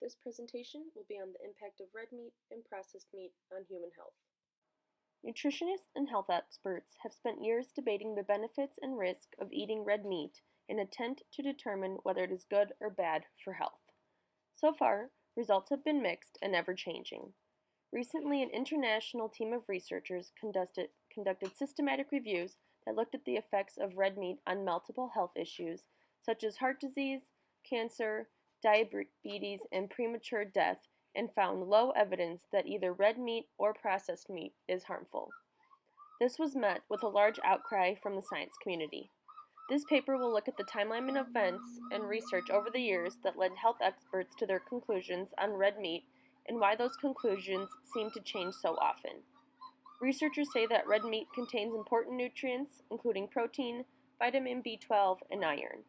This presentation will be on the impact of red meat and processed meat on human health. Nutritionists and health experts have spent years debating the benefits and risks of eating red meat in an attempt to determine whether it is good or bad for health. So far, results have been mixed and ever-changing. Recently, an international team of researchers conducted systematic reviews that looked at the effects of red meat on multiple health issues such as heart disease, cancer, diabetes, and premature death, and found low evidence that either red meat or processed meat is harmful. This was met with a large outcry from the science community. This paper will look at the timeline of events and research over the years that led health experts to their conclusions on red meat and why those conclusions seem to change so often. Researchers say that red meat contains important nutrients, including protein, vitamin B12, and iron.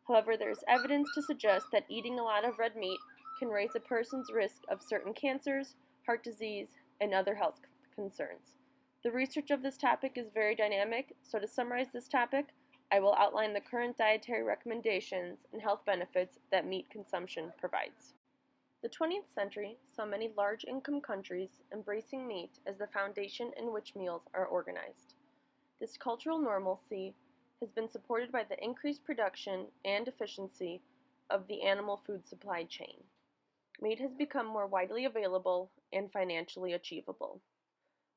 However, there is evidence to suggest that eating a lot of red meat can raise a person's risk of certain cancers, heart disease, and other health concerns. The research of this topic is very dynamic, so to summarize this topic, I will outline the current dietary recommendations and health benefits that meat consumption provides. The 20th century saw many large-income countries embracing meat as the foundation in which meals are organized. This cultural normalcy has been supported by the increased production and efficiency of the animal food supply chain. Meat has become more widely available and financially achievable.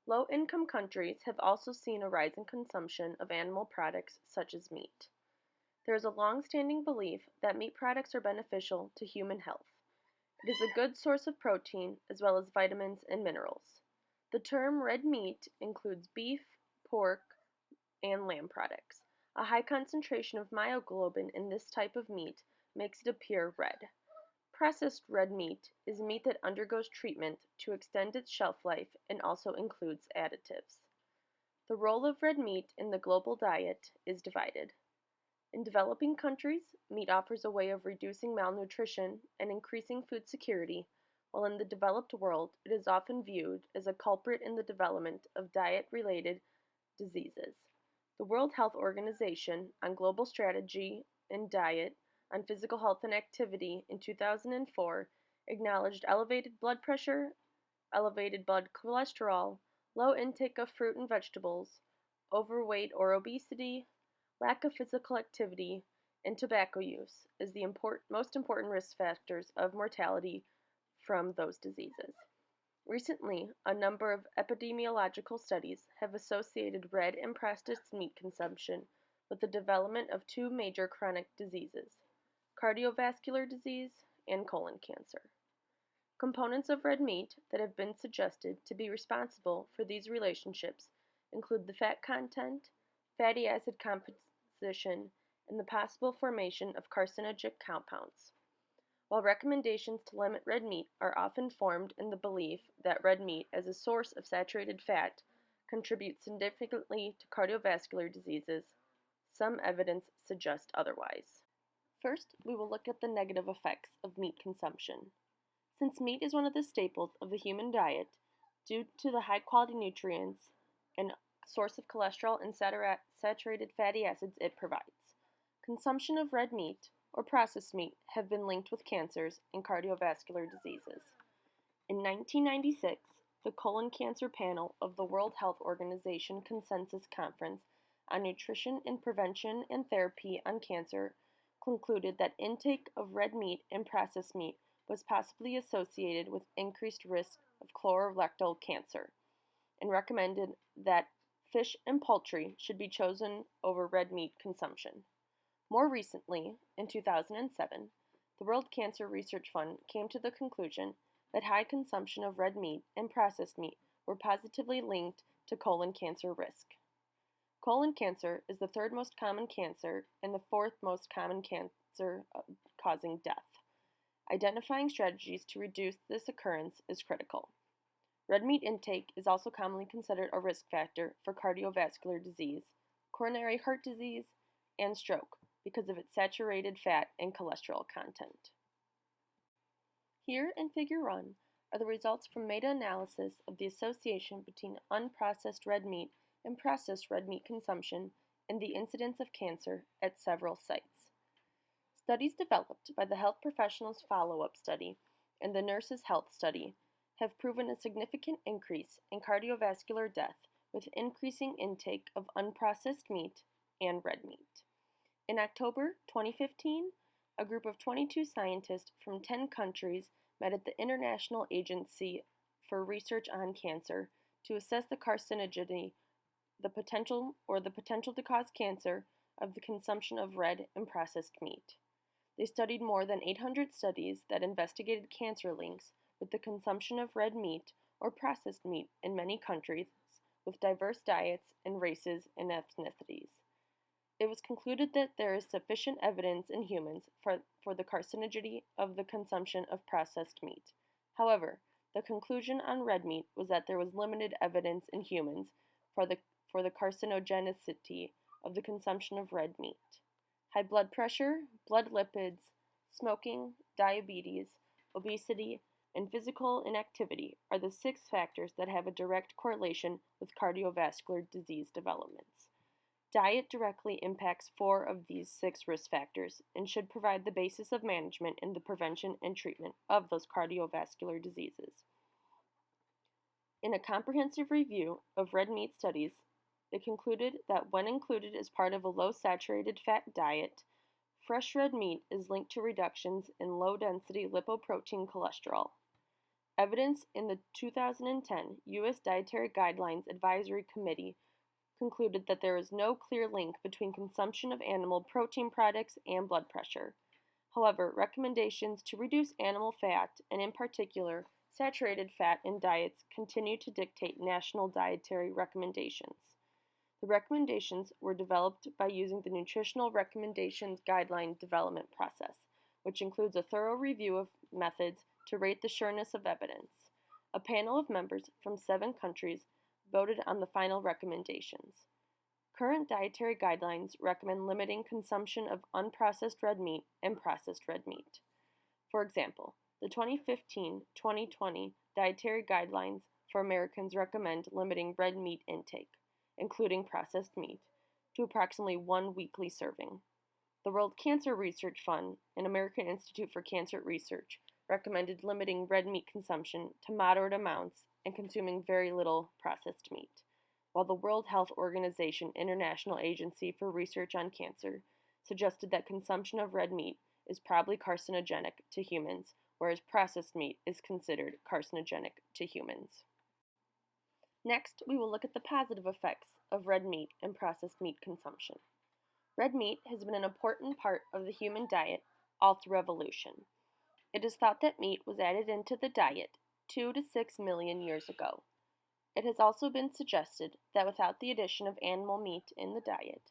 Low-income countries have also seen a rise in consumption of animal products such as meat. There is a long-standing belief that meat products are beneficial to human health. It is a good source of protein as well as vitamins and minerals. The term red meat includes beef, pork, and lamb products. A high concentration of myoglobin in this type of meat makes it appear red. Processed red meat is meat that undergoes treatment to extend its shelf life and also includes additives. The role of red meat in the global diet is divided. In developing countries, meat offers a way of reducing malnutrition and increasing food security, while in the developed world it is often viewed as a culprit in the development of diet-related diseases. The World Health Organization on Global Strategy and Diet on Physical Health and Activity in 2004 acknowledged elevated blood pressure, elevated blood cholesterol, low intake of fruit and vegetables, overweight or obesity, lack of physical activity, and tobacco use as the most important risk factors of mortality from those diseases. Recently, a number of epidemiological studies have associated red and processed meat consumption with the development of two major chronic diseases, cardiovascular disease and colon cancer. Components of red meat that have been suggested to be responsible for these relationships include the fat content, fatty acid composition, and the possible formation of carcinogenic compounds. While recommendations to limit red meat are often formed in the belief that red meat as a source of saturated fat contributes significantly to cardiovascular diseases, some evidence suggests otherwise. First, we will look at the negative effects of meat consumption. Since meat is one of the staples of the human diet, due to the high-quality nutrients and source of cholesterol and saturated fatty acids it provides, consumption of red meat or processed meat have been linked with cancers and cardiovascular diseases. In 1996, the Colon Cancer Panel of the World Health Organization Consensus Conference on Nutrition and Prevention and Therapy on Cancer concluded that intake of red meat and processed meat was possibly associated with increased risk of colorectal cancer, and recommended that fish and poultry should be chosen over red meat consumption. More recently, in 2007, the World Cancer Research Fund came to the conclusion that high consumption of red meat and processed meat were positively linked to colon cancer risk. Colon cancer is the third most common cancer and the fourth most common cancer causing death. Identifying strategies to reduce this occurrence is critical. Red meat intake is also commonly considered a risk factor for cardiovascular disease, coronary heart disease, and stroke because of its saturated fat and cholesterol content. Here in Figure 1 are the results from meta-analysis of the association between unprocessed red meat and processed red meat consumption and the incidence of cancer at several sites. Studies developed by the Health Professionals Follow-Up Study and the Nurses' Health Study have proven a significant increase in cardiovascular death with increasing intake of unprocessed meat and red meat. In October 2015, a group of 22 scientists from 10 countries met at the International Agency for Research on Cancer to assess the carcinogenity, the potential to cause cancer of the consumption of red and processed meat. They studied more than 800 studies that investigated cancer links with the consumption of red meat or processed meat in many countries with diverse diets and races and ethnicities. It was concluded that there is sufficient evidence in humans for the carcinogenity of the consumption of processed meat. However, the conclusion on red meat was that there was limited evidence in humans for the carcinogenicity of the consumption of red meat. High blood pressure, blood lipids, smoking, diabetes, obesity, and physical inactivity are the 6 factors that have a direct correlation with cardiovascular disease developments. Diet directly impacts 4 of these 6 risk factors and should provide the basis of management in the prevention and treatment of those cardiovascular diseases. In a comprehensive review of red meat studies, they concluded that when included as part of a low saturated fat diet, fresh red meat is linked to reductions in low-density lipoprotein cholesterol. Evidence in the 2010 U.S. Dietary Guidelines Advisory Committee concluded that there is no clear link between consumption of animal protein products and blood pressure. However, recommendations to reduce animal fat, and in particular saturated fat in diets, continue to dictate national dietary recommendations. The recommendations were developed by using the Nutritional Recommendations Guideline development process, which includes a thorough review of methods to rate the sureness of evidence. A panel of members from 7 countries voted on the final recommendations. Current dietary guidelines recommend limiting consumption of unprocessed red meat and processed red meat. For example, the 2015-2020 Dietary Guidelines for Americans recommend limiting red meat intake, including processed meat, to approximately 1 weekly serving. The World Cancer Research Fund and American Institute for Cancer Research recommended limiting red meat consumption to moderate amounts and consuming very little processed meat, while the World Health Organization International Agency for Research on Cancer suggested that consumption of red meat is probably carcinogenic to humans, whereas processed meat is considered carcinogenic to humans. Next, we will look at the positive effects of red meat and processed meat consumption. Red meat has been an important part of the human diet all through evolution. It is thought that meat was added into the diet 2 to 6 million years ago. It has also been suggested that without the addition of animal meat in the diet,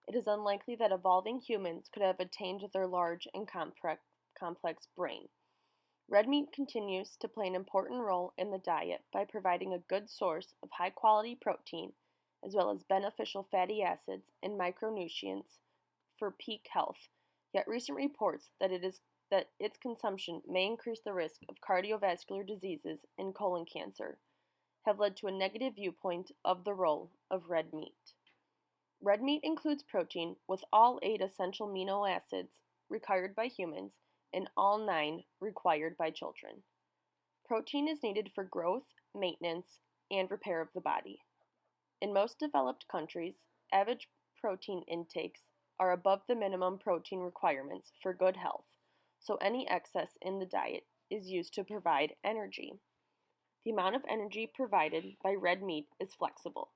it is unlikely that evolving humans could have attained their large and complex brain. Red meat continues to play an important role in the diet by providing a good source of high-quality protein, as well as beneficial fatty acids and micronutrients for peak health, yet recent reports that its consumption may increase the risk of cardiovascular diseases and colon cancer have led to a negative viewpoint of the role of red meat. Red meat includes protein with all 8 essential amino acids required by humans and all 9 required by children. Protein is needed for growth, maintenance, and repair of the body. In most developed countries, average protein intakes are above the minimum protein requirements for good health, so any excess in the diet is used to provide energy. The amount of energy provided by red meat is flexible.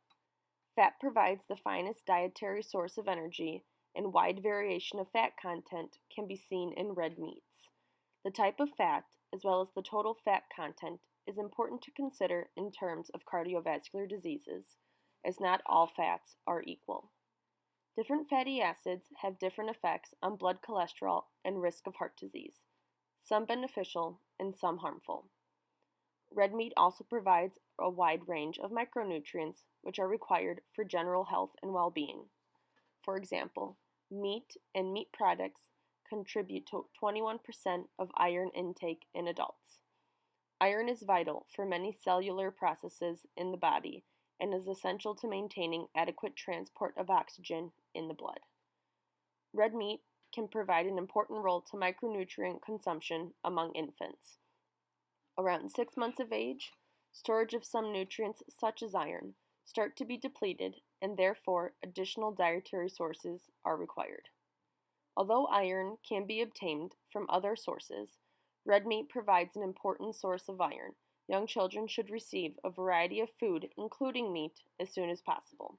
Fat provides the finest dietary source of energy, and wide variation of fat content can be seen in red meats. The type of fat, as well as the total fat content, is important to consider in terms of cardiovascular diseases, as not all fats are equal. Different fatty acids have different effects on blood cholesterol and risk of heart disease, some beneficial and some harmful. Red meat also provides a wide range of micronutrients which are required for general health and well-being. For example, meat and meat products contribute to 21% of iron intake in adults. Iron is vital for many cellular processes in the body and is essential to maintaining adequate transport of oxygen in the blood. Red meat can provide an important role to micronutrient consumption among infants. Around 6 months of age, storage of some nutrients, such as iron, start to be depleted, and therefore additional dietary sources are required. Although iron can be obtained from other sources, red meat provides an important source of iron. Young children should receive a variety of food, including meat, as soon as possible.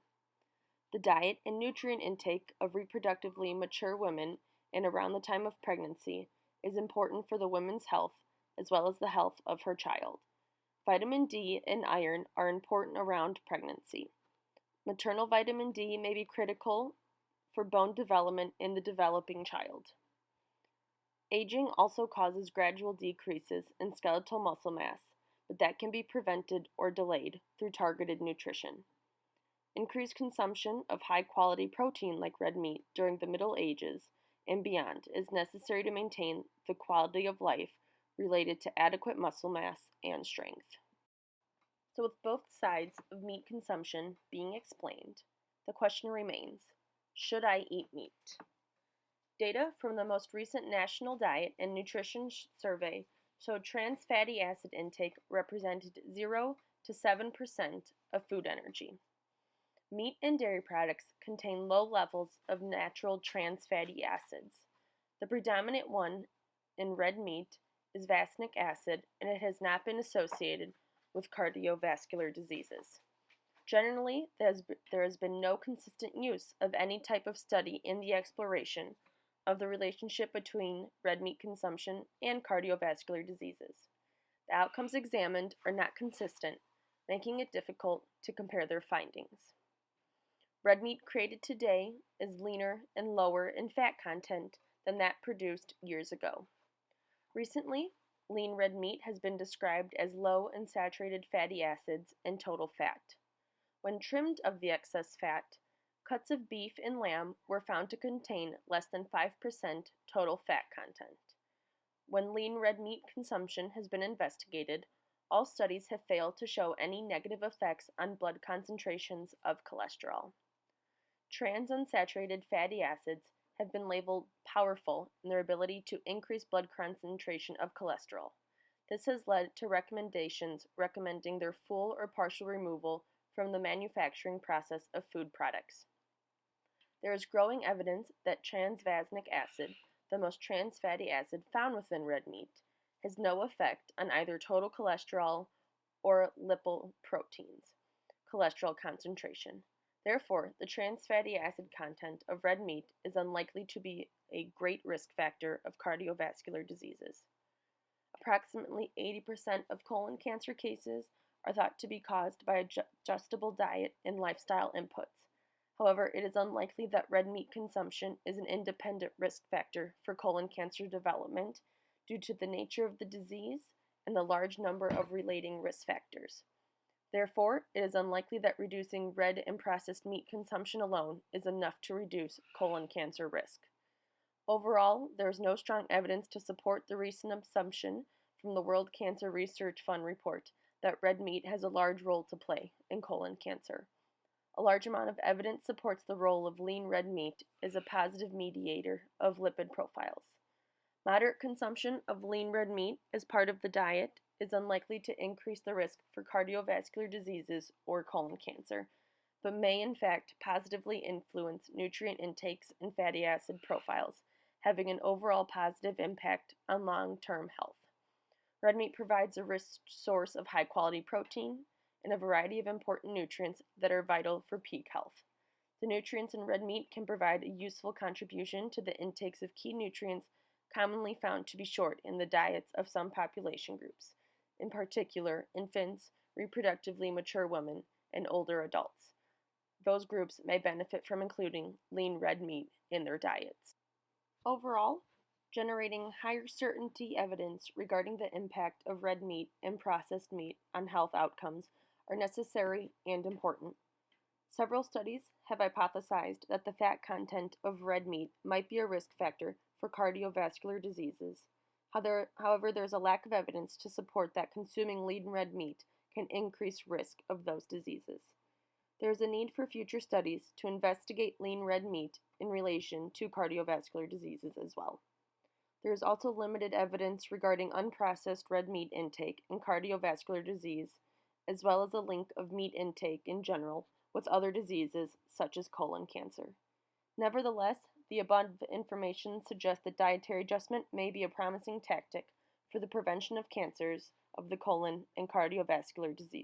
The diet and nutrient intake of reproductively mature women and around the time of pregnancy is important for the woman's health as well as the health of her child. Vitamin D and iron are important around pregnancy. Maternal vitamin D may be critical for bone development in the developing child. Aging also causes gradual decreases in skeletal muscle mass, but that can be prevented or delayed through targeted nutrition. Increased consumption of high-quality protein like red meat during the Middle Ages and beyond is necessary to maintain the quality of life related to adequate muscle mass and strength. So with both sides of meat consumption being explained, the question remains, should I eat meat? Data from the most recent National Diet and Nutrition Survey showed trans fatty acid intake represented 0 to 7% of food energy. Meat and dairy products contain low levels of natural trans fatty acids. The predominant one in red meat is vastic acid, and it has not been associated with cardiovascular diseases. Generally, there has been no consistent use of any type of study in the exploration of the relationship between red meat consumption and cardiovascular diseases. The outcomes examined are not consistent, making it difficult to compare their findings. Red meat created today is leaner and lower in fat content than that produced years ago. Recently, lean red meat has been described as low in saturated fatty acids and total fat. When trimmed of the excess fat, cuts of beef and lamb were found to contain less than 5% total fat content. When lean red meat consumption has been investigated, all studies have failed to show any negative effects on blood concentrations of cholesterol. Trans unsaturated fatty acids have been labeled powerful in their ability to increase blood concentration of cholesterol. This has led to recommendations recommending their full or partial removal from the manufacturing process of food products. There is growing evidence that transvasinic acid, the most trans fatty acid found within red meat, has no effect on either total cholesterol or lipoproteins, cholesterol concentration. Therefore, the trans fatty acid content of red meat is unlikely to be a great risk factor of cardiovascular diseases. Approximately 80% of colon cancer cases are thought to be caused by adjustable diet and lifestyle inputs. However, it is unlikely that red meat consumption is an independent risk factor for colon cancer development due to the nature of the disease and the large number of relating risk factors. Therefore, it is unlikely that reducing red and processed meat consumption alone is enough to reduce colon cancer risk. Overall, there is no strong evidence to support the recent assumption from the World Cancer Research Fund report that red meat has a large role to play in colon cancer. A large amount of evidence supports the role of lean red meat as a positive mediator of lipid profiles. Moderate consumption of lean red meat as part of the diet is unlikely to increase the risk for cardiovascular diseases or colon cancer, but may in fact positively influence nutrient intakes and fatty acid profiles, having an overall positive impact on long-term health. Red meat provides a rich source of high-quality protein and a variety of important nutrients that are vital for peak health. The nutrients in red meat can provide a useful contribution to the intakes of key nutrients commonly found to be short in the diets of some population groups, in particular infants, reproductively mature women, and older adults. Those groups may benefit from including lean red meat in their diets. Overall, generating higher certainty evidence regarding the impact of red meat and processed meat on health outcomes are necessary and important. Several studies have hypothesized that the fat content of red meat might be a risk factor for cardiovascular diseases. However, there's a lack of evidence to support that consuming lean red meat can increase risk of those diseases. There is a need for future studies to investigate lean red meat in relation to cardiovascular diseases as well. There is also limited evidence regarding unprocessed red meat intake and cardiovascular disease, as well as a link of meat intake in general with other diseases such as colon cancer. Nevertheless, the above information suggests that dietary adjustment may be a promising tactic for the prevention of cancers of the colon and cardiovascular disease.